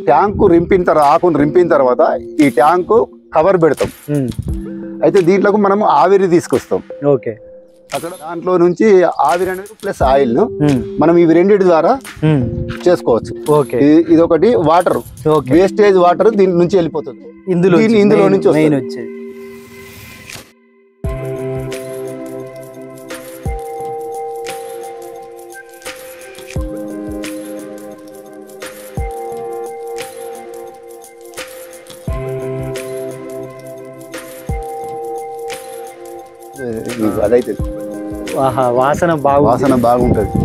Tank రింపిన తర్వాత ఆకును రింపిన తర్వాత ఈ ట్యాంకు కవర్ పెడతాం. అయితే దీంట్లోకి మనం ఆవిరి తీసుకొస్తాం. ఓకే, అక్కడ దాంట్లో నుంచి ఆవిరి అనేది ప్లస్ ఆయిల్ మనం ఇవి రెండింటి ద్వారా చేసుకోవచ్చు. ఓకే, ఇది ఒకటి వాటర్, వేస్టేజ్ వాటర్ దీని నుంచి వెళ్ళిపోతుంది, ఇందులో నుంచి వచ్చేది. అదైతే వాసన బాగుంటుంది.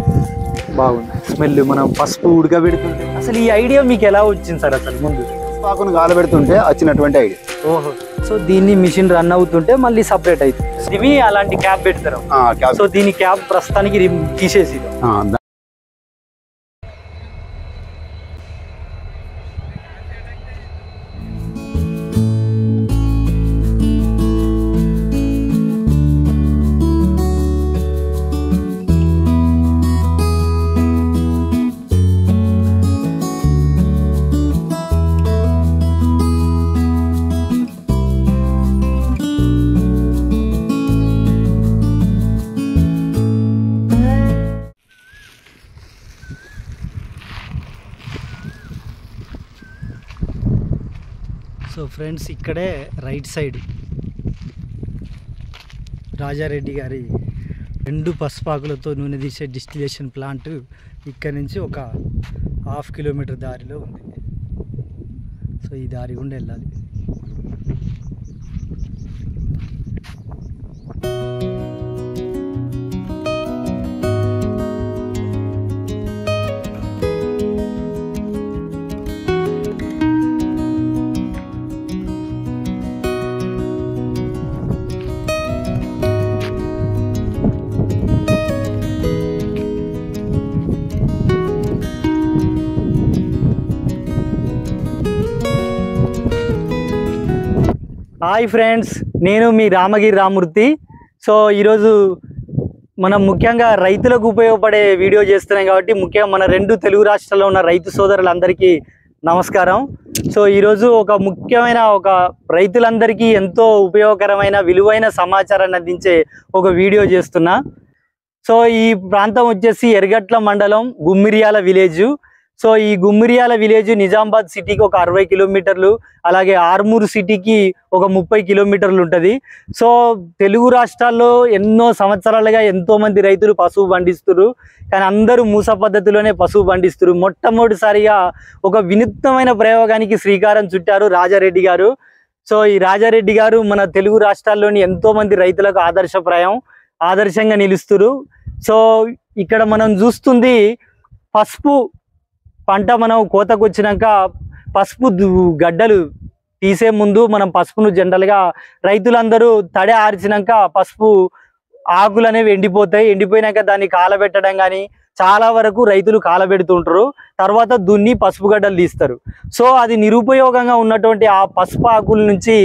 బాగుంది స్మెల్. మనం పసుపు ఉడకబెడుతుంటే అసలు ఈ ఐడియా మీకు ఎలా వచ్చింది సార్? అసలు ముందు పసుపాకును గాలబెడుతుంటే వచ్చినటువంటి ఐడియా. ఓహో, సో దీన్ని మిషన్ రన్ అవుతుంటే మళ్ళీ సపరేట్ అవుతుంది. ఇవి అలాంటి క్యాప్ పెడతారు. సో దీని క్యాప్ ప్రస్తుతానికి తీసేసి సో ఫ్రెండ్స్, ఇక్కడే రైట్ సైడ్ రాజారెడ్డి గారి 2 పసుపాకులతో నూనె తీసే డిస్టిలేషన్ ప్లాంట్ ఇక్కడ నుంచి ఒక 1/2 కిలోమీటర్ దారిలో ఉంది. సో ఈ దారి గుండా వెళ్ళాలి. హాయ్ ఫ్రెండ్స్, నేను మీ రామగిరి రామూర్తి. సో ఈరోజు మనం ముఖ్యంగా రైతులకు ఉపయోగపడే వీడియో చేస్తున్నాం కాబట్టి ముఖ్యంగా మన 2 తెలుగు రాష్ట్రాల్లో ఉన్న రైతు సోదరులందరికీ నమస్కారం. సో ఈరోజు ఒక ముఖ్యమైన రైతులందరికీ ఎంతో ఉపయోగకరమైన విలువైన సమాచారాన్ని అందించే ఒక వీడియో చేస్తున్నా. సో ఈ ప్రాంతం వచ్చేసి ఎర్గట్ల మండలం గుమ్మిరియాల విలేజ్. సో ఈ గుమ్మిరియాల విలేజ్ నిజామాబాద్ సిటీకి ఒక 60 కిలోమీటర్లు, అలాగే ఆర్మూరు సిటీకి ఒక 30 కిలోమీటర్లు ఉంటుంది. సో తెలుగు రాష్ట్రాల్లో ఎన్నో సంవత్సరాలుగా ఎంతోమంది రైతులు పశువు పండిస్తున్నారు, కానీ అందరూ మూస పద్ధతిలోనే పశువు పండిస్తున్నారు. మొట్టమొదటిసారిగా ఒక వినూత్నమైన ప్రయోగానికి శ్రీకారం చుట్టారు రాజారెడ్డి గారు. సో ఈ రాజారెడ్డి గారు మన తెలుగు రాష్ట్రాల్లోని ఎంతోమంది రైతులకు ఆదర్శంగా నిలుస్తున్నారు. సో ఇక్కడ మనం చూస్తుంది పసుపు పంట. మనం కోతకు వచ్చినాక పసుపు గడ్డలు తీసే ముందు మనం పసుపును జనరల్గా రైతులందరూ తడి ఆర్చినాక పసుపు ఆకులు అనేవి ఎండిపోయినాక దాన్ని కాలబెట్టడం కానీ చాలా వరకు రైతులు కాలబెడుతుంటారు. తర్వాత దున్ని పసుపు గడ్డలు తీస్తారు. సో అది నిరుపయోగంగా ఉన్నటువంటి ఆ పసుపు ఆకుల నుంచి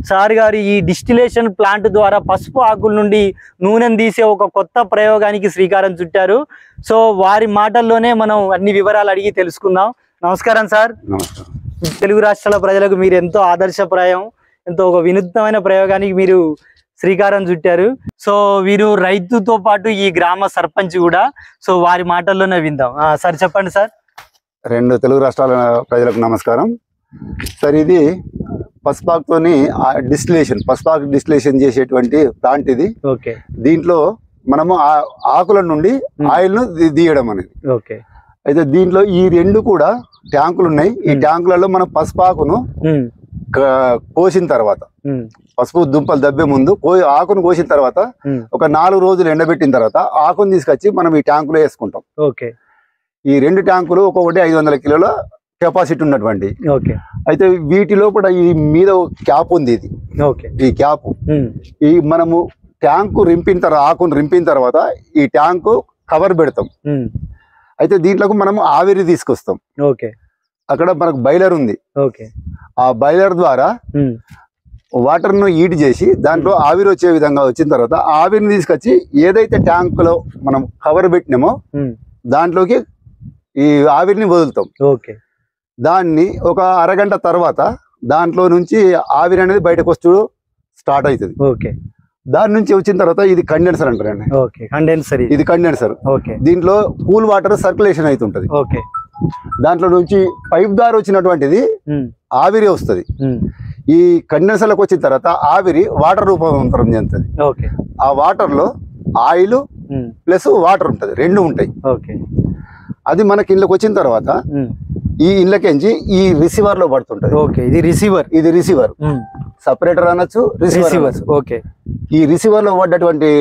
సార్ గారు ఈ డిస్టిలేషన్ ప్లాంట్ ద్వారా పసుపు ఆకుల నుండి నూనెను తీసే ఒక కొత్త ప్రయోగానికి శ్రీకారం చుట్టారు. సో వారి మాటల్లోనే మనం అన్ని వివరాలు అడిగి తెలుసుకుందాం. నమస్కారం సార్. నమస్కారం. తెలుగు రాష్ట్రాల ప్రజలకు మీరు ఎంతో ఆదర్శప్రాయం, ఎంతో ఒక వినూత్నమైన ప్రయోగానికి మీరు శ్రీకారం చుట్టారు. సో వీరు రైతుతో పాటు ఈ గ్రామ సర్పంచ్ కూడా. సో వారి మాటల్లోనే విందాం. సార్ చెప్పండి సార్. 2 తెలుగు రాష్ట్రాల ప్రజలకు నమస్కారం సార్. ఇది పసుపాకుతోని పసుపాకు డిస్టిలేషన్ చేసేటువంటి ప్లాంట్ ఇది. ఓకే. దీంట్లో మనము ఆకుల నుండి ఆయిల్ ను తీయడం అనేది. ఓకే. అయితే దీంట్లో ఈ 2 కూడా ట్యాంకులు ఉన్నాయి. ఈ ట్యాంకులలో మనం పసుపాకును కోసిన తర్వాత, పసుపు దుంపలు దబ్బే ముందు ఆకును కోసిన తర్వాత ఒక 4 రోజులు ఎండబెట్టిన తర్వాత ఆకును తీసుకొచ్చి మనం ఈ ట్యాంకులో వేసుకుంటాం. ఓకే. ఈ 2 ట్యాంకులు ఒక్కొక్కటి 500 కిలోల కెపాసిటీ ఉన్నటువంటి. ఓకే. అయితే వీటి లోపల ఈ మీద క్యాప్ ఉంది. ఇది ఓకే. ఈ క్యాప్ ఈ మనము ట్యాంకు రింపిన తర్వాత ఆకును రింపిన తర్వాత ఈ ట్యాంకు కవర్ పెడతాం. అయితే దీంట్లోకి మనం ఆవిరి తీసుకొస్తాం. ఓకే. అక్కడ మనకు బాయిలర్ ఉంది. ఓకే. ఆ బాయిలర్ ద్వారా వాటర్ ను హీట్ చేసి దాంట్లో ఆవిరి వచ్చే విధంగా వచ్చిన తర్వాత ఆవిరిని తీసుకొచ్చి ఏదైతే ట్యాంకులో మనం కవర్ పెట్టినామో దాంట్లోకి ఈ ఆవిరిని వదులుతాం. ఓకే. దాన్ని ఒక అరగంట తర్వాత దాంట్లో నుంచి ఆవిరి అనేది బయటకు వస్తూ స్టార్ట్ అవుతుంది. ఓకే. దాని నుంచి వచ్చిన తర్వాత ఇది కండెన్సర్ అంటారండి. ఓకే. కండెన్సర్, ఇది కండెన్సర్. ఓకే. దీంట్లో కూల్ వాటర్ సర్క్యులేషన్ అవుతుంటది. ఓకే. దాంట్లో నుంచి పైప్ ద్వారా వచ్చినటువంటిది ఆవిరి వస్తుంది. ఈ కండెన్సర్లకు వచ్చిన తర్వాత ఆవిరి వాటర్ రూపాంతరం చెందుతుంది. ఓకే. ఆ వాటర్ లో ఆయిల్ ప్లస్ వాటర్ ఉంటది, రెండు ఉంటాయి. ఓకే. అది మనకి ఇళ్ళకి వచ్చిన తర్వాత ఈ ఇళ్ళకించి ఈ రిసీవర్ లో పడుతుంటది. ఓకే. ఇది రిసీవర్. ఇది రిసీవర్, సపరేటర్ అనొచ్చు, రిసీవర్. ఓకే. ఈ రిసీవర్ లో పడ్డటువంటి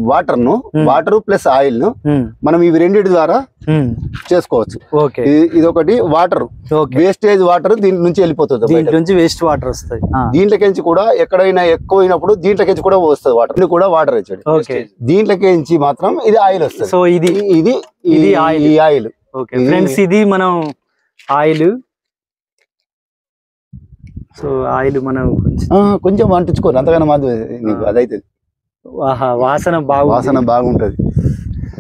వాటర్ ప్లస్ ఆయిల్ ను మనం ఇవి రెండింటి ద్వారా చేసుకోవచ్చు. ఓకే. ఇది ఒకటి వాటర్, వేస్టేజ్ వాటర్ దీంట్ నుంచి వెళ్ళిపోతుంది. దీంట్లో నుంచి వేస్ట్ వాటర్ వస్తుంది. దీంట్లోకించి కూడా ఎక్కడైనా ఎక్కువ అయినప్పుడు దీంట్లోకించి కూడా వస్తుంది వాటర్. ఇది కూడా వాటర్ వచ్చాడు. ఓకే. దీంట్లోకించి మాత్రం ఇది ఆయిల్ వస్తుంది. సో ఇది ఇది ఇది ఆయిల్. ఓకే ఫ్రెండ్స్, ఇది మనం ఆయిల్. సో ఆయిల్ మనం కొంచెం అంటించుకోరు, అంతగానో మాది నీకు అదైతే వాసన బాగుంటది.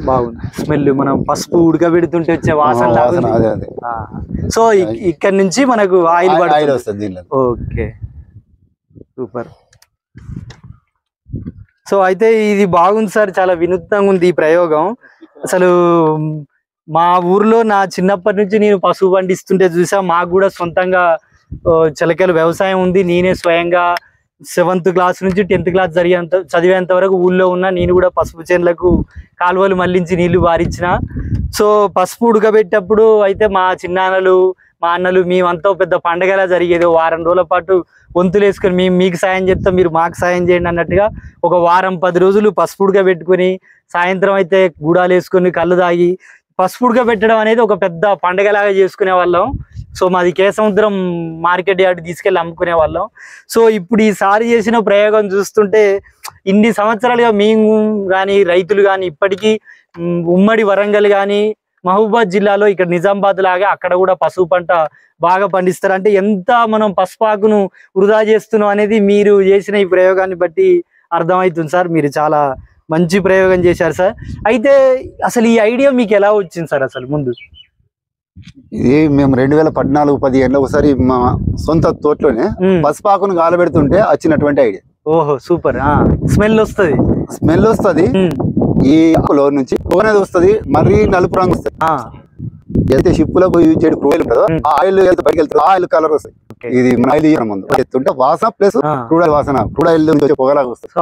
బాగుంది స్మెల్. మనం పసుపు ఉడకబెడుతుంటే వచ్చే వాసన. సో ఇక్కడ నుంచి మనకు ఆయిల్ వస్తుంది దీనిలో. Okay, super. సో అయితే ఇది బాగుంది సార్, చాలా వినూత్నంగా ఉంది ఈ ప్రయోగం. అసలు మా ఊర్లో నా చిన్నప్పటి నుంచి నేను పశువు పండిస్తుంటే చూసా. మాకు కూడా సొంతంగా చిలకలు వ్యవసాయం ఉంది. నేనే స్వయంగా 7th క్లాస్ నుంచి 10th క్లాస్ చదివేంత వరకు ఊళ్ళో ఉన్నా. నేను కూడా పసుపు చేనులకు కాలువలు మళ్లించి నీళ్లు బారించిన. సో పసుపు ఉడకబెట్టేటప్పుడు అయితే మా చిన్నాన్నలు, మా అన్నలు మేమంతా పెద్ద పండగలా జరిగేది. వారం రోజుల పాటు వంతులు వేసుకొని మేము మీకు సాయం చేస్తాం, మీరు మాకు సాయం చేయండి అన్నట్టుగా ఒక వారం 10 రోజులు పసుపు ఉడకబెట్టుకొని సాయంత్రం అయితే గూడాలు వేసుకొని కళ్ళు తాగి పసుపు ఉడకబెట్టడం అనేది ఒక పెద్ద పండగలాగా చేసుకునే వాళ్ళం. సో మాది కేసముద్రం మార్కెట్ యార్డ్ తీసుకెళ్ళి అమ్ముకునే వాళ్ళం. సో ఇప్పుడు ఈసారి చేసిన ప్రయోగం చూస్తుంటే ఇన్ని సంవత్సరాలుగా మేము కానీ రైతులు కానీ ఇప్పటికీ ఉమ్మడి వరంగల్ కానీ మహబూబాద్ జిల్లాలో ఇక్కడ నిజామాబాద్ లాగా అక్కడ కూడా పసుపు పంట బాగా పండిస్తారు. అంటే ఎంత మనం పసుపాకును వృధా చేస్తున్నాం అనేది మీరు చేసిన ఈ ప్రయోగాన్ని బట్టి అర్థమవుతుంది సార్. మీరు చాలా మంచి ప్రయోగం చేశారు సార్. అయితే అసలు ఈ ఐడియా మీకు ఎలా వచ్చింది సార్? అసలు ముందు ఇది మేము 2014-15 ఒకసారి మా సొంత తోటలోనే పసుపాకును గాలబెడుతుంటే వచ్చినటువంటి ఐడియా. ఓహో సూపర్. స్మెల్ వస్తుంది. ఈ ఆకులో నుంచి అనేది వస్తుంది, మరీ నలుపు రంగు వస్తుంది. అయితే షిప్పులకు యూజ్ చేయడం క్రూయల్ ఉంటుందో ఆయిల్ బయటకు వెళ్తుంది, ఆయిల్ కలర్ వస్తుంది. ఇది ఆయిల్ ముందు ఎత్తుంటే వాసన ప్లస్ క్రూడ్ ఆయిల్ వాసన, క్రూడ్ ఆయిల్ నుంచి పొగలాగా వస్తుంది.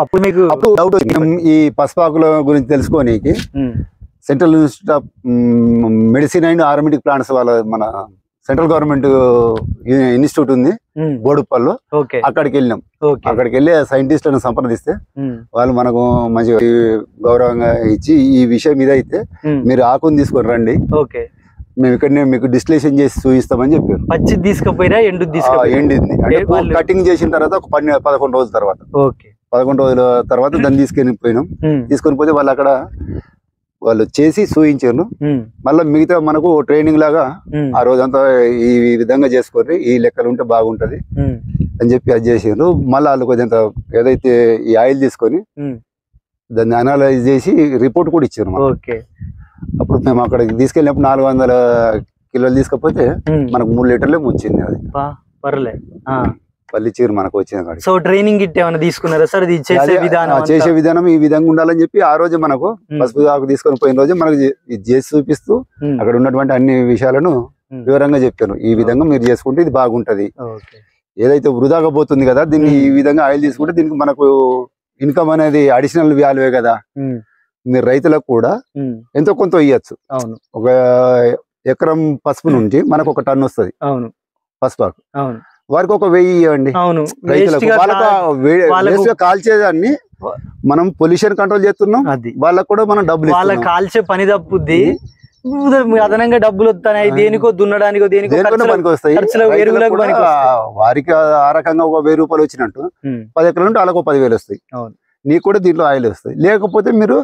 అప్పుడు డౌట్ వచ్చింది ఈ పసుపాకుల గురించి తెలుసుకోనికి central institute of medicine and organic plants వాళ్ళ మన సెంట్రల్ గవర్నమెంట్ ఇన్స్టిట్యూట్ ఉంది బోడుప్పల్లో. అక్కడికి వెళ్ళినాం. అక్కడికి వెళ్ళి సైంటిస్టులను సంప్రదిస్తే వాళ్ళు మనకు మంచి గౌరవంగా ఇచ్చి ఈ విషయం మీద అయితే మీరు ఆకుని తీసుకొని రండి, మేము ఇక్కడనే మీకు డిస్టిలేషన్ చేసి చూపిస్తామని చెప్పారు. పచ్చి తీసుకుపోయినా ఎండింది. కటింగ్ చేసిన తర్వాత ఒక 11 రోజుల తర్వాత 11 రోజుల తర్వాత దాన్ని తీసుకొని పోయినాం. తీసుకొని పోతే వాళ్ళు అక్కడ వాళ్ళు చేసి చూయించారు. మళ్ళీ మిగతా మనకు ట్రైనింగ్ లాగా ఆ రోజంతా ఈ విధంగా చేసుకోర్రి, ఈ లెక్కలు ఉంటే బాగుంటది అని చెప్పి అది చేసారు. మళ్ళీ వాళ్ళు కొంచెం ఏదైతే ఈ ఆయిల్ తీసుకొని దాన్ని అనలైజ్ చేసి రిపోర్ట్ కూడా ఇచ్చారు. అప్పుడు మేము అక్కడికి తీసుకెళ్ళినప్పుడు 400 కిలోలు తీసుకపోతే మనకు 3 లీటర్లే వచ్చింది. అది పల్లి చీర మనకు వచ్చింది. సో ట్రైనింగ్ గిట్ ఏమైనా తీసుకున్నారా సార్? చేసే విధానం ఈ విధంగా ఉండాలని చెప్పి ఆ రోజు మనకు పసుపు ఆకు తీసుకొని పోయిన రోజు మనకు చేసి చూపిస్తూ అక్కడ ఉన్నటువంటి అన్ని విషయాలను వివరంగా చెప్పాను. ఈ విధంగా మీరు చేసుకుంటే ఇది బాగుంటది, ఏదైతే వృధాగా పోతుంది కదా దీన్ని ఈ విధంగా ఆయిల్ తీసుకుంటే దీనికి మనకు ఇన్కమ్ అనేది అడిషనల్ వాల్యూవే కదా. మీరు రైతులకు కూడా ఎంతో కొంత ఇయ్యచ్చు. ఒక ఎకరం పసుపు నుంచి మనకు 1 టన్ను వస్తుంది పసుపాకు. వారికి ఒక 1000 ఇవ్వండి రైతులకు. వాళ్ళకు కాల్చేదాన్ని మనం పొల్యూషన్ కంట్రోల్ చేస్తున్నాం, వాళ్ళకు కూడా మనం డబ్బులు వాళ్ళకి కాల్చే పని తప్పుద్ది, అదనంగా డబ్బులు వస్తాయి. దేనికో దున్నడానికో దేనికో పనికి వస్తాయి. వారికి ఆ రకంగా ఒక 1000 రూపాయలు వచ్చినట్టు 10 ఎకరాలు ఉంటే వాళ్ళకు 10,000 వస్తాయి. నీకు కూడా దీంట్లో ఆయిల్ వస్తుంది. లేకపోతే మీరు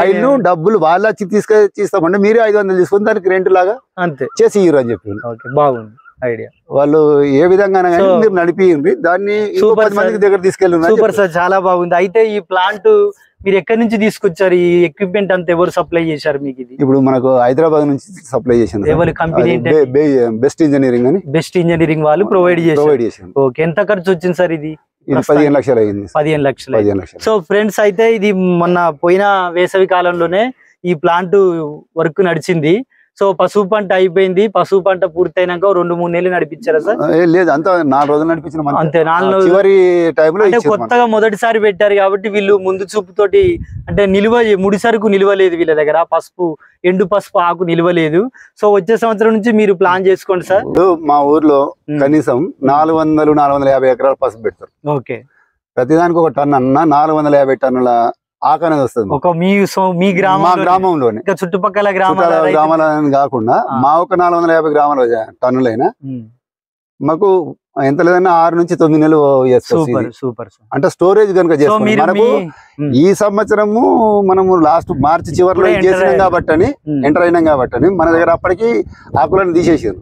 ఆయిల్ డబ్బులు వాళ్ళు వచ్చి తీసుకొచ్చిస్తామంటే మీరే 500 తీసుకొని దానికి రెంట్ లాగా అంతే చేసి ఇయ్యరు అని చెప్పి. బాగుంది ఐడియా. వాళ్ళు ఏ విధంగా మీరు నడిపియండి దాన్ని 10 మందికి దగ్గర తీసుకెళ్ళి. సూపర్ సార్, చాలా బాగుంది. అయితే ఈ ప్లాంట్ మీరు ఎక్కడి నుంచి తీసుకొచ్చారు? ఈ ఎక్విప్మెంట్ అంతా ఎవరు సప్లై చేశారు మీకు? ఇది ఇప్పుడు మనకు హైదరాబాద్ నుంచి సప్లై చేసింది. ఎవరి కంపెనీ? బెస్ట్ ఇంజనీరింగ్ అని. బెస్ట్ ఇంజనీరింగ్ వాళ్ళు ప్రొవైడ్ చేశారు. ఓకే, ఎంత ఖర్చు వచ్చింది సార్? ఇది 15 లక్షలు అయింది. 15 లక్షలు. సో ఫ్రెండ్స్, అయితే ఇది మొన్న పోయిన వేసవి కాలంలోనే ఈ ప్లాంట్ వర్క్ నడిచింది. సో పసుపు పంట అయిపోయింది. పసుపు పంట పూర్తయినాక 2-3 నెలలు నడిపించారా సార్? లేదు, అంతా 4 రోజులు నడిపించిన. అంతే, 4 చివరి టైంలో. అంటే కొత్తగా మొదటిసారి పెట్టారు కాబట్టి వీళ్ళు ముందు చూపుతోటి, అంటే ముడి సరుకు నిల్వలేదు వీళ్ళ దగ్గర. ఎండు పసుపు ఆకు నిల్వలేదు. సో వచ్చే సంవత్సరం నుంచి మీరు ప్లాన్ చేసుకోండి సార్. మా ఊర్లో కనీసం 400-450 ఎకరాలు పసుపు పెడతారు. ఓకే, ప్రతిదానికి ఒక టన్ అన్న 450 టన్నుల ఆకు అనేది వస్తుంది. ఒక మీ గ్రామంలోనే, చుట్టుపక్కల గ్రామాలని కాకుండా మా ఒక 450 గ్రామాల టన్నులైనా మాకు ఎంత లేదన్నా 6 నుంచి 9 నెలలు సూపర్. అంటే స్టోరేజ్ కనుక చేస్తాం. మనకు ఈ సంవత్సరము మనము లాస్ట్ మార్చి చివరిలో చేసినాం కాబట్టి అని ఎంటర్ అయినాం కాబట్టి మన దగ్గర అప్పటికి ఆకులను తీసేసారు.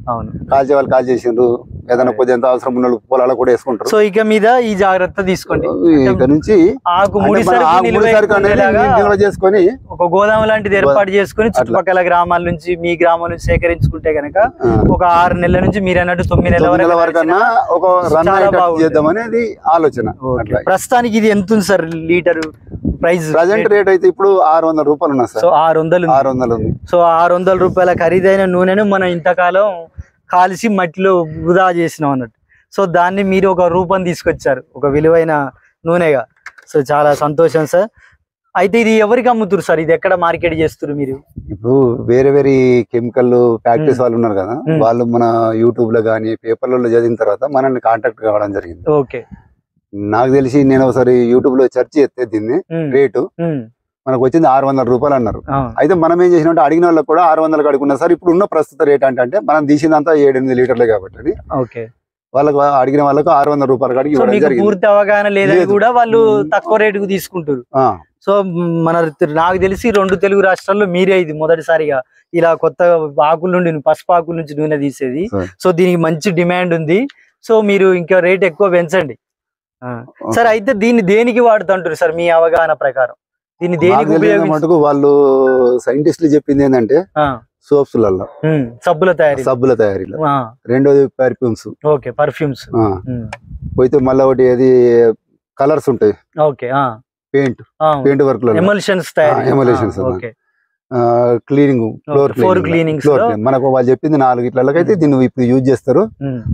కాల్చే వాళ్ళు కాల్ చేసిండ్రు. ఏదైనా కొద్దిగా ఎంత అవసరం ఉన్న పొలాలు కూడా వేసుకుంటారు. సో ఇక మీద ఈ జాగ్రత్త తీసుకోండి. ఇక నుంచి నిల్వ చేసుకొని ఒక గోదాము లాంటిది ఏర్పాటు చేసుకుని చుట్టుపక్కల గ్రామాల నుంచి మీ గ్రామం నుంచి సేకరించుకుంటే గనక ఒక 6 నెలల నుంచి మీరు అన్నట్టు 9 నెలల వరకు ఒక రన్ చేద్దాం అనేది ఆలోచన. ప్రస్తుతానికి ఇది ఎంత ఉంది sir litre price? Present rate అయితే ఇప్పుడు 600 రూపాయలు ఉన్నాయి సార్. సో 600 ఉంది. సో 600 రూపాయల ఖరీదైన నూనెను మనం ఇంతకాలం కాల్చి మట్టిలో వృధా చేసినాం అన్నట్టు. సో దాన్ని మీరు ఒక రూపం తీసుకొచ్చారు, ఒక విలువైన నూనెగా. సో చాలా సంతోషం సార్. అయితే ఇది ఎవరికి అమ్ముతారు సార్? ఇది ఎక్కడ మార్కెట్ చేస్తారు మీరు? ఇప్పుడు వేరే కెమికల్ ఫ్యాక్టరీస్ వాళ్ళు ఉన్నారు కదా, వాళ్ళు మన యూట్యూబ్ లో గానీ పేపర్లలో చదివిన తర్వాత మనల్ని కాంటాక్ట్ కావడం జరిగింది. ఓకే, నాకు తెలిసి నేను ఒకసారి యూట్యూబ్ లో సెర్చ్ చేస్తే దీన్ని రేటు మనకు వచ్చింది 600 రూపాయలు అన్నారు. అయితే మనం ఏం చేసినట్టు అడిగిన వాళ్ళకి కూడా 600 అడుగున్నా సార్. ఇప్పుడు ఉన్న ప్రస్తుత రేట్ అంటే మనం తీసిందంతా 7-8 లీటర్లే కాబట్టి వాళ్ళకి అడిగిన వాళ్ళకు 600 రూపాయలు అడిగి ఇవ్వడం జరిగింది. పూర్తి అవగాహన లేదని కూడా వాళ్ళు తక్కువ రేటుకు తీసుకుంటారు. సో నాకు తెలిసి 2 తెలుగు రాష్ట్రాల్లో మీరే ఇది మొదటిసారిగా ఇలా కొత్త ఆకుల నుండి, పసుపు ఆకుల నుంచి నూనె తీసేది. సో దీనికి మంచి డిమాండ్ ఉంది. సో మీరు ఇంకా రేట్ ఎక్కువ పెంచండి సార్. అయితే దీన్ని దేనికి వాడుతుంటారు సార్ మీ అవగాహన ప్రకారం? దీన్ని దేనికి ఉపయోగించుకుంటూ? వాళ్ళు సైంటిస్టులు చెప్పింది ఏంటంటే సోప్స్లలో సబ్బుల తయారీలో, రెండోది పర్ఫ్యూమ్స్. ఓకే, పర్ఫ్యూమ్స్ పోతే మళ్ళీ ఒకటి ఏది కలర్స్ ఉంటాయి. ఓకే, పెయింట్ వర్క్ లో ఎమల్షన్స్, క్లీనింగ్, ఫ్లోర్ క్లీనింగ్. మనకు వాళ్ళు చెప్పింది 4 ఇట్లకైతే దీన్ని ఇప్పుడు యూజ్ చేస్తారు.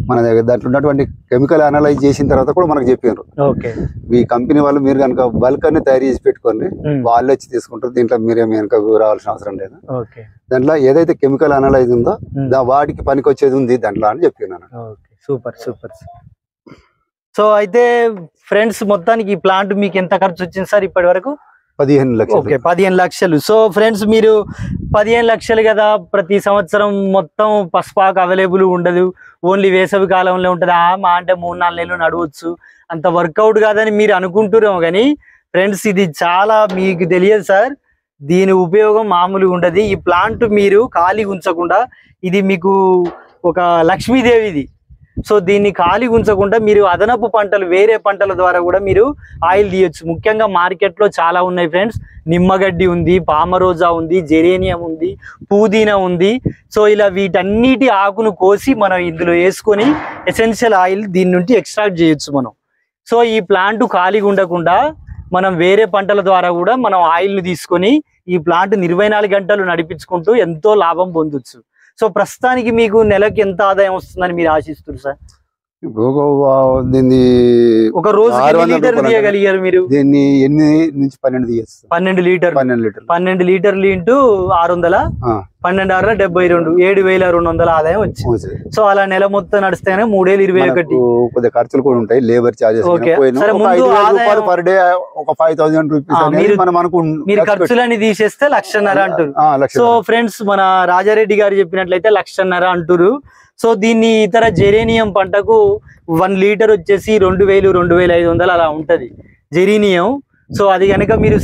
మన దగ్గర దాంట్లో ఉన్నటువంటి కెమికల్ అనలైజ్ చేసిన తర్వాత కూడా మనకు చెప్పారు. ఈ కంపెనీ వాళ్ళు మీరు కనుక బల్క్ అన్ని తయారు చేసి పెట్టుకోండి, వాళ్ళు వచ్చి తీసుకుంటారు. దీంట్లో మీరేమి వెనక రావాల్సిన అవసరం లేదు. దాంట్లో ఏదైతే కెమికల్ అనలైజ్ ఉందో వాటికి పనికి వచ్చేది ఉంది దాంట్లో అని చెప్పినాను. సూపర్. సో అయితే ఫ్రెండ్స్, మొత్తానికి ఈ ప్లాంట్ మీకు ఎంత ఖర్చు వచ్చింది సార్ ఇప్పటి వరకు? 15 లక్షలు. ఓకే, 15 లక్షలు. సో ఫ్రెండ్స్, మీరు 15 లక్షలు కదా, ప్రతి సంవత్సరం మొత్తం పసుపాకు అవైలబుల్ ఉండదు, ఓన్లీ వేసవి కాలంలో ఉంటుంది. మా అంటే 3-4 నెలలు నడవచ్చు, అంత వర్కౌట్ కాదని మీరు అనుకుంటున్నాం. కానీ ఫ్రెండ్స్, ఇది చాలా మీకు తెలియదు సార్, దీని ఉపయోగం మామూలుగా ఉండదు. ఈ ప్లాంట్ మీరు ఖాళీ ఉంచకుండా, ఇది మీకు ఒక లక్ష్మీదేవిది. సో దీన్ని ఖాళీ ఉంచకుండా మీరు అదనపు పంటలు, వేరే పంటల ద్వారా కూడా మీరు ఆయిల్ తీయొచ్చు. ముఖ్యంగా మార్కెట్లో చాలా ఉన్నాయి ఫ్రెండ్స్. నిమ్మగడ్డి ఉంది, పామరోజా ఉంది, జెరేనియం ఉంది, పుదీనా ఉంది. సో ఇలా వీటన్నిటి ఆకును కోసి మనం ఇందులో వేసుకొని ఎసెన్షియల్ ఆయిల్ దీని నుండి ఎక్స్ట్రాక్ట్ చేయొచ్చు మనం. సో ఈ ప్లాంట్ ఖాళీగా ఉండకుండా మనం వేరే పంటల ద్వారా కూడా మనం ఆయిల్ని తీసుకొని ఈ ప్లాంట్ 24 గంటలు నడిపించుకుంటూ ఎంతో లాభం పొందొచ్చు. సో ప్రస్తుతానికి మీకు నెలకి ఎంత ఆదాయం వస్తుందని మీరు ఆశిస్తున్నారు సార్? దీన్ని ఒక రోజు ఎన్ని లీటర్లు తీయగలిగారు మీరు? దీన్ని 8 నుంచి 12 తీయచ్చు. 12 లీటర్లు ఇంటూ 600, 12 72, 7200 ఆదాయం వచ్చింది. సో అలా నెల మొత్తం నడిస్తేనే 3,021. కొద్దిగా ఖర్చులు కూడా ఉంటాయి, లేబర్ చార్జెస్. పర్ డే ఒక 5,000 రూపీస్ మీరు ఖర్చులని తీసేస్తే 1,50,000 అంటారు. సో ఫ్రెండ్స్, మన రాజారెడ్డి గారు చెప్పినట్లయితే 1,50,000 అంటారు. సో దీన్ని ఇతర జెరేనియం పంటకు 1 లీటర్ వచ్చేసి 2,000, 2,500 అలా ఉంటది జెరీనియం. సో అది కనుక మీరు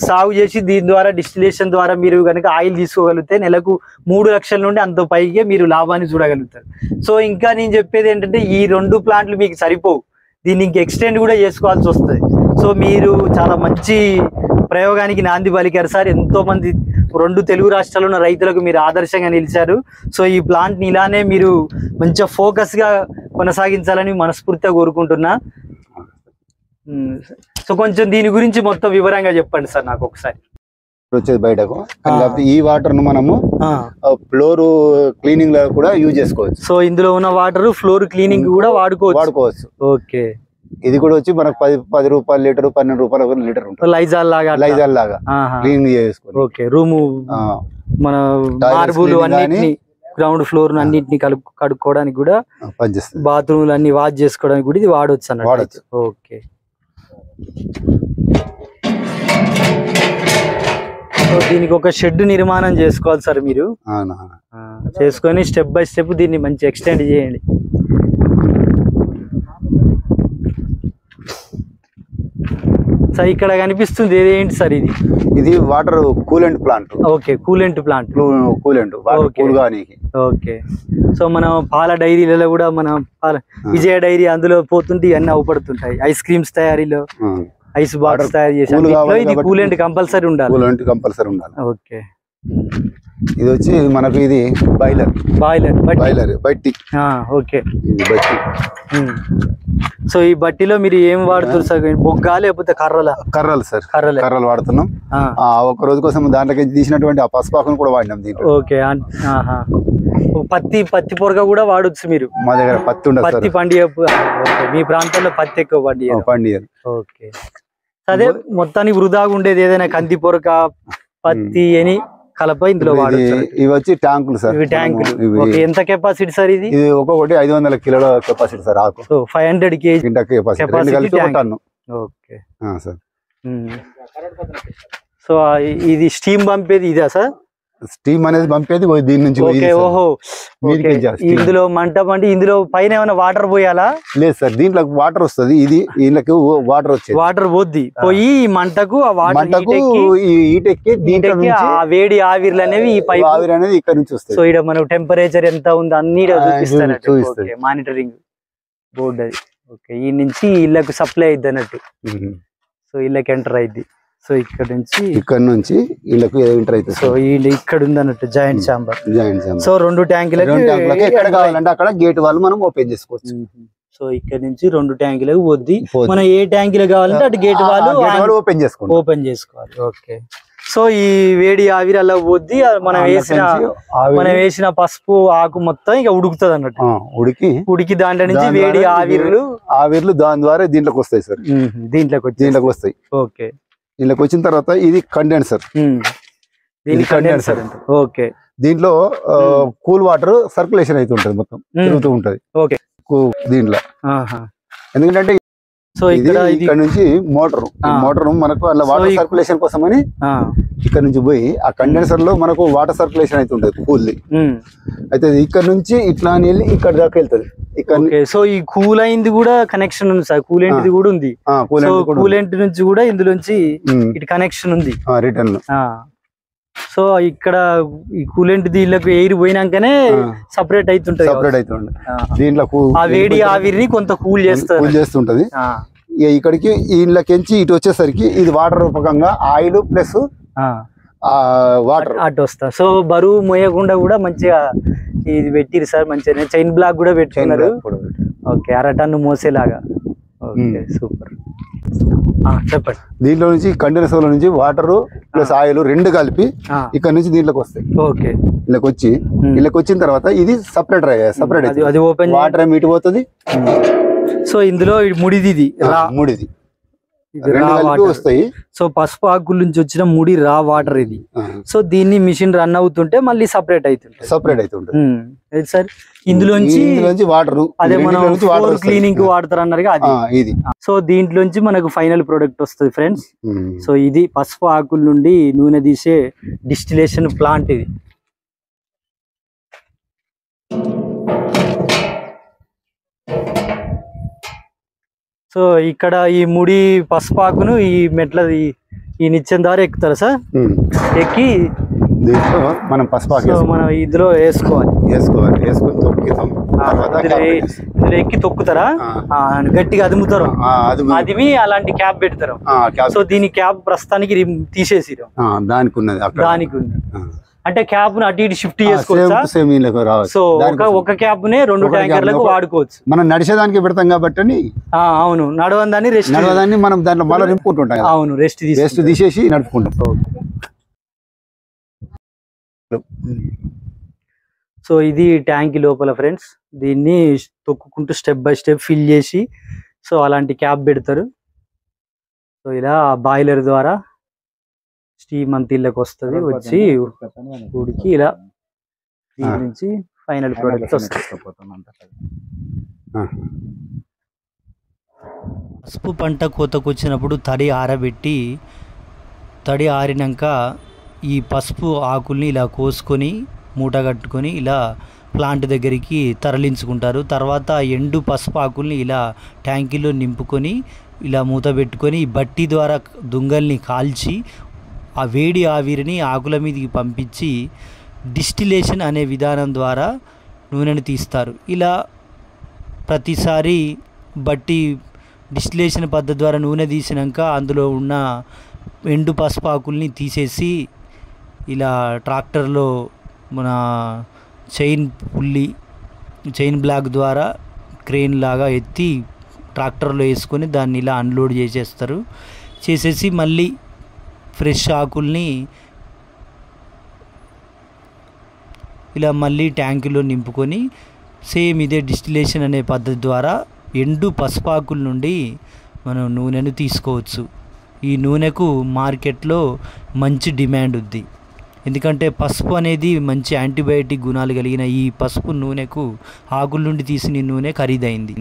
సాగు చేసి దీని ద్వారా డిస్టిలేషన్ ద్వారా మీరు కనుక ఆయిల్ తీసుకోగలిగితే నెలకు 3 లక్షల నుండి అంత పైగా మీరు లాభాన్ని చూడగలుగుతారు. సో ఇంకా నేను చెప్పేది ఏంటంటే ఈ 2 ప్లాంట్లు మీకు సరిపోవు, దీన్ని ఇంక ఎక్స్టెండ్ కూడా చేసుకోవాల్సి వస్తుంది. సో మీరు చాలా మంచి ప్రయోగానికి నాంది పలికారు సార్. ఎంతో మంది 2 తెలుగు రాష్ట్రాల్లో ఉన్న రైతులకు మీరు ఆదర్శంగా నిలిచారు. సో ఈ ప్లాంట్ని ఇలానే మీరు మంచిగా ఫోకస్గా కొనసాగించాలని మనస్ఫూర్తిగా కోరుకుంటున్నా. సో కొంచెం దీని గురించి మొత్తం వివరంగా చెప్పండి సార్ నాకు ఒకసారి. వచ్చేది బయటకు, ఈ వాటర్ ను మనము ఫ్లోర్ క్లీనింగ్ లో కూడా యూజ్ చేసుకోవచ్చు. సో ఇందులో ఉన్న వాటర్ ఫ్లోర్ క్లీనింగ్ కూడా వాడుకోవచ్చు. ఓకే. ఇది కూడా వచ్చి మనకు 10 రూపాయలు లీటర్, 12 రూపాయల లీటర్ ఉంటుంది. లైజాల్ లాగా క్లీన్ చేసుకోవచ్చు. ఓకే. రూము మన మార్బుల్ అన్నిటిని, గ్రౌండ్ ఫ్లోర్ అన్నిటిని కడుక్కోవడానికి కూడా పనిచేస్తుంది. బాత్రూమ్లు అన్ని వాష్ చేసుకోవడానికి కూడా ఇది వాడవచ్చు అన్నట్టు. ఓకే. దీనికి ఒక షెడ్ నిర్మాణం చేసుకోవాలి సార్ మీరు. చేసుకొని స్టెప్ బై స్టెప్ దీన్ని మంచి ఎక్స్టెండ్ చేయండి. సార్ ఇక్కడ కనిపిస్తుంది ఏంటి సార్? ఇది water coolant plant. Okay. Coolant plant. Okay. So మనం పాల డైరీలలో కూడా మనం విజయ డైరీ అందులో పోతుంటే ఇవన్నీ అవపడుతుంటాయి. ఐస్ క్రీమ్స్ తయారీలో ఐస్ బాక్స్ తయారు చేసి ఇది కూలెంట్ కంపల్సరీ ఉండాలి. ఓకే. ఇది వచ్చి మనకు ఇది బాయిలర్ బట్టి. ఓకే. సో ఈ బట్టిలో మీరు ఏం వాడుతారు సార్? బొగ్గా లేకపోతే కర్రలు సార్? కర్రలు వాడుతున్నాం. ఒక రోజు కోసం దాంట్లోకి తీసినటువంటి ఆ పసుపాకును కూడా వాడినాం దీంట్లో. ఓకే. పత్తి పొరక కూడా వాడచ్చు మీరు? మా దగ్గర పత్తి ఉండదు. పత్తి పండియ మీ ప్రాంతంలో పత్తి ఎక్కువ పండియారు. ఓకే. అదే మొత్తానికి వృధాగా ఉండేది ఏదైనా కంది పొరక, పత్తి అని కలప ఇందులో వాడచ్చు. ఇవి వచ్చి ట్యాంకులు సార్. ఇవి ట్యాంకులు. ఎంత కెపాసిటీ సార్ ఇది? ఇది ఒక్కొక్కటి 500 కిలోల కెపాసిటీ సార్. ఆకు 500 kg capacity. Okay sir. So ఇది స్టీమ్ పంపేది ఇదా సార్? స్టీమ్ అనేది పంపేది దీని నుంచి. ఓహో. ఇందులో మంట పండి ఇందులో పైన ఏమైనా వాటర్ పోయాలా? లేదు సార్, దీంట్లో వాటర్ వస్తుంది. ఇది దీనికి వాటర్ పోద్ది. పోయి మంటకు ఆ వాటర్ ఆ వేడి ఆవిర్లు అనేవి ఈ పైప్ ఆవిరి అనేది ఇక్కడ నుంచి వస్తుంది. సో ఇక్కడ మనకు టెంపరేచర్ ఎంత ఉంది అన్ని చూపిస్తాను. మానిటరింగ్ బోర్డు అది. ఓకే. ఈ నుంచి ఇళ్ళకు సప్లై అయింది అన్నట్టు. సో ఇళ్ళకి ఎంటర్ అయింది. సో ఇక్కడ నుంచి వీళ్ళకి ఎంటర్ అవుతుంది. సో వీళ్ళు ఇక్కడ ఉంది అన్నట్టు జాయింట్ ఛాంబర్. సో 2 ట్యాంకులకు ఎక్కడ కావాలంటే అక్కడ గేట్ వాళ్ళు మనం ఓపెన్ చేసుకోవచ్చు. సో ఇక్కడ నుంచి 2 ట్యాంకులకు పోద్ది. మనం ఏ ట్యాంకులు కావాలంటే అటు గేట్ వాళ్ళు ఓపెన్ చేసుకోవాలి. ఓకే. సో ఈ వేడి ఆవిరి అలా పోద్ది. మనం వేసిన పసుపు ఆకు మొత్తం ఇక ఉడుకుతుంది అన్నట్టు. ఉడికి దాంట్లో నుంచి వేడి ఆవిర్లు దాని ద్వారా దీంట్లోకి వస్తాయి సార్. దీంట్లోకి వస్తాయి. ఓకే. దీంట్లోకి వచ్చిన తర్వాత ఇది కండెన్సర్. ఓకే. దీంట్లో కూల్ వాటర్ సర్క్యులేషన్ అయితే ఉంటుంది, మొత్తం తిరుగుతూ ఉంటది. ఓకే. దీంట్లో ఎందుకంటే సో ఇక్కడ నుంచి మోటార్ మనకు అలా వాటర్ సర్క్యులేషన్ కోసం అని ఇక్కడ నుంచి పోయి ఆ కండెన్సర్ లో మనకు వాటర్ సర్క్యులేషన్ అయితే ఉంటుంది కూల్ది. అయితే ఇక్కడ నుంచి ఇట్లా అని వెళ్ళి ఇక్కడ దాకా వెళ్తుంది. సో ఈ కూల్ అయింది కూడా కనెక్షన్ ఉంది సార్. కూలెంట్ కూడా ఉంది. కూలెంట్ నుంచి కూడా ఇందులోంచి ఇటు కనెక్షన్ ఉంది రిటర్న్. సో ఇక్కడ ఈ కూలెంట్ దీనికి ఎయిర్ పోయినాకనే సపరేట్ అవుతుంటది. దీంట్లో ఆ వేడి ఆవిరిని కొంత కూల్ చేస్తుంటది. ఇక్కడికి ఇళ్ళకెంచి ఇటు వచ్చేసరికి ఇది వాటర్ రూపకంగా ఆయిల్ ప్లస్ వాటర్ అటు వస్తా. సో బరువు మోయకుండా కూడా మంచిగా ఇది పెట్టిరు సార్. మంచిగా చైన్ బ్లాక్ కూడా పెట్టుకున్నారు. ఓకే. 1/2 టన్ను మోసేలాగా. ఓకే. సూపర్. చెప్పండి. దీంట్లో నుంచి కండెన్సర్ నుంచి వాటర్ ప్లస్ ఆయిల్ 2 కలిపి ఇక్కడ నుంచి దీంట్లోకి వస్తాయి. ఓకే. ఇళ్ళకి వచ్చిన తర్వాత ఇది సపరేట్ అది ఓపెన్ వాటర్ మీట్ పోతుంది. సో ఇందులో ముడిది వస్తాయి. సో పసుపు ఆకుల నుంచి వచ్చిన ముడి రా వాటర్ ఇది. సో దీన్ని మిషన్ రన్ అవుతుంటే మళ్ళీ సపరేట్ అవుతుంటుంది సార్. ఇందులోంచి వాటర్ అదే మనం క్లీనింగ్ వాడతారు అన్నారు ఇది. సో దీంట్లోంచి మనకు ఫైనల్ ప్రొడక్ట్ వస్తుంది ఫ్రెండ్స్. సో ఇది పసుపు ఆకుల నుండి నూనె తీసే డిస్టిలేషన్ ప్లాంట్ ఇది. సో ఇక్కడ ఈ ముడి పసుపాకును ఈ మెట్లది ఈ నిచ్చెన ద్వారా ఎక్కుతారా సార్? ఎక్కి దీంట్లో మనం పసుపాకు మనం ఇందులో వేసుకొని తొక్కుతాం. ఇందులో ఎక్కి తొక్కుతారా? గట్టిగా అదుముతారు, అదిమి అలాంటి క్యాప్ పెడతారు. సో దీని క్యాప్ ప్రస్తుతానికి తీసేసి దానికి ఉంది. అంటే క్యాప్ ను అటు ఇటు షిఫ్ట్ చేసుకోవచ్చు. సో ఒక క్యాప్ నే 2 ట్యాంకర్లకు వాడుకోవచ్చు. మనం నడిచేదానికి పెడతాం కాబట్టి. అవును, నడవదాన్ని మనం దాంట్లో మళ్ళీ నింపుకుంటుంటాం. అవును, రెస్ట్ తీసేసి నడుపుకుంటాం. సో ఇది ట్యాంక్ లోపల ఫ్రెండ్స్. దీన్ని తొక్కుకుంటూ స్టెప్ బై స్టెప్ ఫిల్ చేసి సో అలాంటి క్యాప్ పెడతారు. సో ఇలా బాయిలర్ ద్వారా స్టీమ్ అంత ఇళ్ళకి వస్తుంది, వచ్చి ఉడికి ఇలా దీని నుంచి ఫైనల్ ప్రోడక్ట్ వస్తుంది. పసుపు పంట కోతకు వచ్చినప్పుడు తడి ఆరబెట్టి, తడి ఆరినాక ఈ పసుపు ఆకుల్ని ఇలా కోసుకొని మూట కట్టుకొని ఇలా ప్లాంట్ దగ్గరికి తరలించుకుంటారు. తర్వాత ఎండు పసుపు ఆకుల్ని ఇలా ట్యాంకీలో నింపుకొని ఇలా మూత పెట్టుకొని బట్టి ద్వారా దుంగల్ని కాల్చి ఆ వేడి ఆవిరిని ఆకుల మీదకి పంపించి డిస్టిలేషన్ అనే విధానం ద్వారా నూనెను తీస్తారు. ఇలా ప్రతిసారి బట్టి డిస్టిలేషన్ పద్ధతి ద్వారా నూనె తీసినాక అందులో ఉన్న ఎండు పసుపు ఆకుల్ని తీసేసి ఇలా ట్రాక్టర్లో మన చైన్ బ్లాక్ ద్వారా క్రెయిన్ లాగా ఎత్తి ట్రాక్టర్లో వేసుకొని దాన్ని ఇలా అన్లోడ్ చేసేసి మళ్ళీ ఫ్రెష్ ఆకుల్ని ఇలా మళ్ళీ ట్యాంకులో నింపుకొని సేమ్ ఇదే డిస్టిలేషన్ అనే పద్ధతి ద్వారా ఎండు పసుపాకుల నుండి మనం నూనెను తీసుకోవచ్చు. ఈ నూనెకు మార్కెట్లో మంచి డిమాండ్ ఉంది. ఎందుకంటే పసుపు అనేది మంచి యాంటీబయాటిక్ గుణాలు కలిగిన ఈ పసుపు నూనెకు ఆకుల నుండి తీసిన నూనె ఖరీదైంది.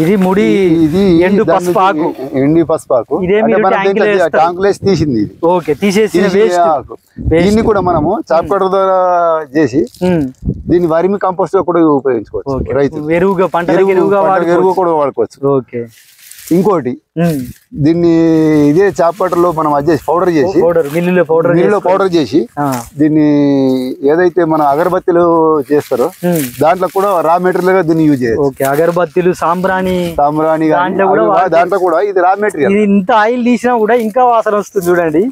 ఇది ముడి ఎండు పసుపాకు. తీసింది. ఓకే, తీసేసిన దీన్ని కూడా మనము చాప్ కటర్ ద్వారా చేసి దీన్ని వర్మి కంపోస్ట్ కూడా ఉపయోగించుకోవచ్చు. రైతు ఎరువుగా కూడా వాడుకోవచ్చు. ఓకే. ఇంకోటి దీన్ని ఇదే చాప్ కటర్ లో మనం పౌడర్ చేసి మిల్లులో పౌడర్ చేసి దీన్ని ఏదైతే మన అగరబత్తిలు చేస్తారో దాంట్లో కూడా రా మెటీరియల్ గా దీన్ని యూజ్ చేయొచ్చు. అగరబత్తిలు, సాంబ్రాణి దాంట్లో కూడా ఇది రా మెటీరియల్. ఇంత ఆయిల్ తీసినా కూడా ఇంకా వాసన వస్తుంది. చూడండి,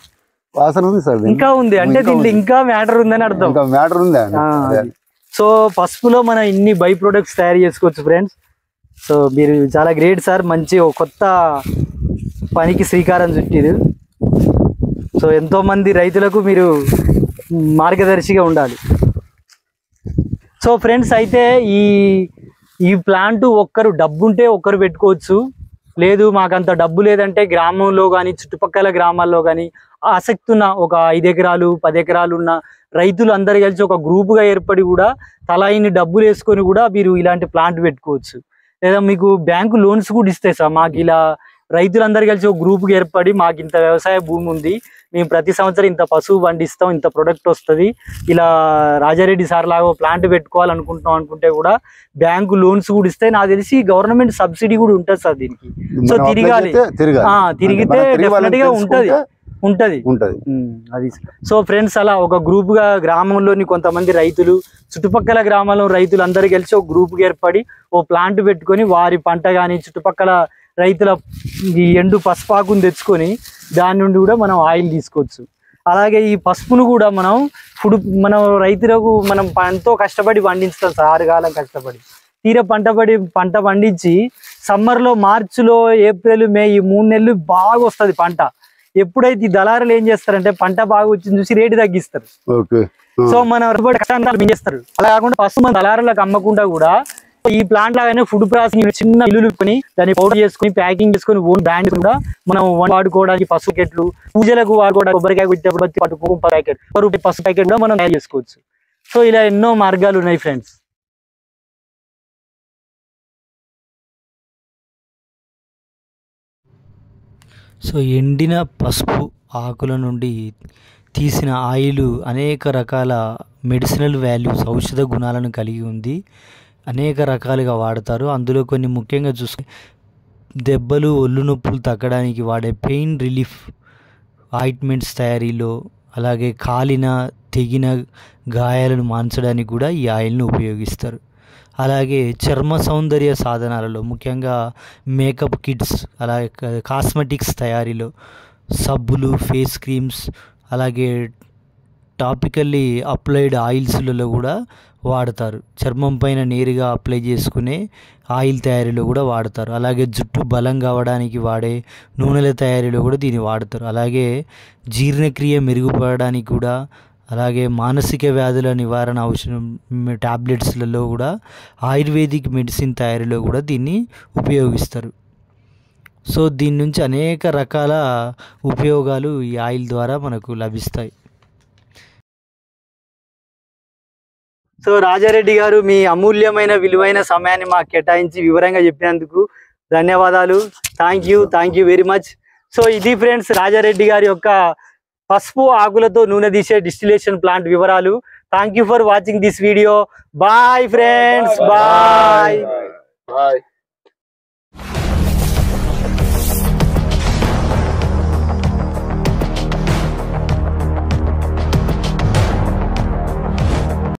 వాసన ఉంది సార్. ఇంకా ఉంది అంటే దీంట్లో ఇంకా మ్యాటర్ ఉందని అర్థం. ఇంకా మ్యాటర్ ఉంది. సో పసుపులో మనం ఇన్ని బై ప్రొడక్ట్స్ తయారు చేసుకోవచ్చు ఫ్రెండ్స్. సో మీరు చాలా గ్రేట్ సార్, మంచి కొత్త పనికి శ్రీకారం చుట్టారు. సో ఎంతోమంది రైతులకు మీరు మార్గదర్శిగా ఉండాలి. సో ఫ్రెండ్స్, అయితే ఈ ప్లాంట్ ఒక్కరు డబ్బు ఉంటే ఒక్కరు పెట్టుకోవచ్చు. లేదు మాకంత డబ్బు లేదంటే గ్రామంలో కానీ చుట్టుపక్కల గ్రామాల్లో కానీ ఆసక్తి ఉన్న ఒక 5 ఎకరాలు 10 ఎకరాలు ఉన్న రైతులు అందరు కలిసి ఒక గ్రూపుగా ఏర్పడి కూడా తలా ఇన్ని డబ్బులు వేసుకొని కూడా మీరు ఇలాంటి ప్లాంట్ పెట్టుకోవచ్చు. లేదా మీకు బ్యాంకు లోన్స్ కూడా ఇస్తాయి సార్. మాకు ఇలా రైతులందరూ కలిసి ఒక గ్రూప్గా ఏర్పడి మాకు ఇంత వ్యవసాయ భూమి ఉంది, మేము ప్రతి సంవత్సరం ఇంత పశువు పండిస్తాం, ఇంత ప్రొడక్ట్ వస్తుంది, ఇలా రాజారెడ్డి సార్ లాగా ప్లాంట్ పెట్టుకోవాలనుకుంటున్నాం అనుకుంటే కూడా బ్యాంకు లోన్స్ కూడా ఇస్తాయి. నాకు తెలిసి గవర్నమెంట్ సబ్సిడీ కూడా ఉంటుంది సార్ దీనికి. సో తిరిగితే డెఫినెట్ గా ఉంటది. అది సో ఫ్రెండ్స్, అలా ఒక గ్రూప్ గా గ్రామంలోని కొంతమంది రైతులు, చుట్టుపక్కల గ్రామాల్లో రైతులు అందరూ కలిసి ఒక గ్రూప్ గా ఏర్పడి ఓ ప్లాంట్ పెట్టుకొని వారి పంట కానీ చుట్టుపక్కల రైతుల ఈ ఎండు పసుపాకుని తెచ్చుకొని దాని నుండి కూడా మనం ఆయిల్ తీసుకోవచ్చు. అలాగే ఈ పసుపును కూడా మనం రైతులకు మనం ఎంతో కష్టపడి పండిస్తాం సార్, 6 కాలం కష్టపడి తీర పంట పండించి సమ్మర్లో మార్చిలో ఏప్రిల్ మే ఈ 3 నెలలు బాగా వస్తుంది పంట. ఎప్పుడైతే ఈ దళారులు ఏం చేస్తారంటే పంట బాగా వచ్చింది చూసి రేటు తగ్గిస్తారు. సో మనం చేస్తారు. అలా కాకుండా పసుపు మన దళారులకు అమ్మకుండా కూడా ఈ ప్లాంట్ లాగానే ఫుడ్ ప్రాసెసింగ్ చిన్న ఇల్లులు కొని దాన్ని పౌడర్ చేసుకుని ప్యాకింగ్ చేసుకుని ఓన్ బ్రాండ్ కూడా మనం వాడుకోవడానికి పసుపు ప్యాకెట్లు, పూజలకు వాడుకోవడానికి కొబ్బరికాయ కొట్టేటప్పుడు పట్టుకు ప్యాకెట్ రూపాయి పసుపు ప్యాకెట్ కూడా మనం తయారు చేసుకోవచ్చు. సో ఇలా ఎన్నో మార్గాలు ఉన్నాయి ఫ్రెండ్స్. సో ఎండిన పసుపు ఆకుల నుండి తీసిన ఆయిల్ అనేక రకాల మెడిసినల్ వాల్యూస్, ఔషధ గుణాలను కలిగి ఉంది. అనేక రకాలుగా వాడతారు. అందులో కొన్ని ముఖ్యంగా చూసుకుంటే దెబ్బలు ఒళ్ళు నొప్పులు తగ్గడానికి వాడే పెయిన్ రిలీఫ్ ఆయింట్మెంట్స్ తయారీలో, అలాగే కాలిన తెగిన గాయాలను మాన్చడానికి కూడా ఈ ఆయిల్ను ఉపయోగిస్తారు. అలాగే చర్మ సౌందర్య సాధనాలలో, ముఖ్యంగా మేకప్ కిట్స్, అలాగే కాస్మెటిక్స్ తయారీలో, సబ్బులు, ఫేస్ క్రీమ్స్, అలాగే టాపికల్లీ అప్లైడ్ ఆయిల్స్లలో కూడా వాడతారు. చర్మం పైన నేరుగా అప్లై చేసుకునే ఆయిల్ తయారీలో కూడా వాడతారు. అలాగే జుట్టు బలం కావడానికి వాడే నూనెల తయారీలో కూడా దీన్ని వాడతారు. అలాగే జీర్ణక్రియ మెరుగుపడడానికి కూడా, అలాగే మానసిక వ్యాధుల నివారణ ఔషధం టాబ్లెట్స్లలో కూడా, ఆయుర్వేదిక్ మెడిసిన్ తయారీలో కూడా దీన్ని ఉపయోగిస్తారు. సో దీని నుంచి అనేక రకాల ఉపయోగాలు ఈ ఆయిల్ ద్వారా మనకు లభిస్తాయి. సో రాజారెడ్డి గారు, మీ అమూల్యమైన విలువైన సమయాన్ని మాకు కేటాయించి వివరంగా చెప్పినందుకు ధన్యవాదాలు. Thank you very much. So ఇది ఫ్రెండ్స్ రాజారెడ్డి గారి యొక్క పసుపు ఆకులతో నూనె తీసే డిస్టిలేషన్ ప్లాంట్ వివరాలు. Thank you for watching this video. Bye friends, bye.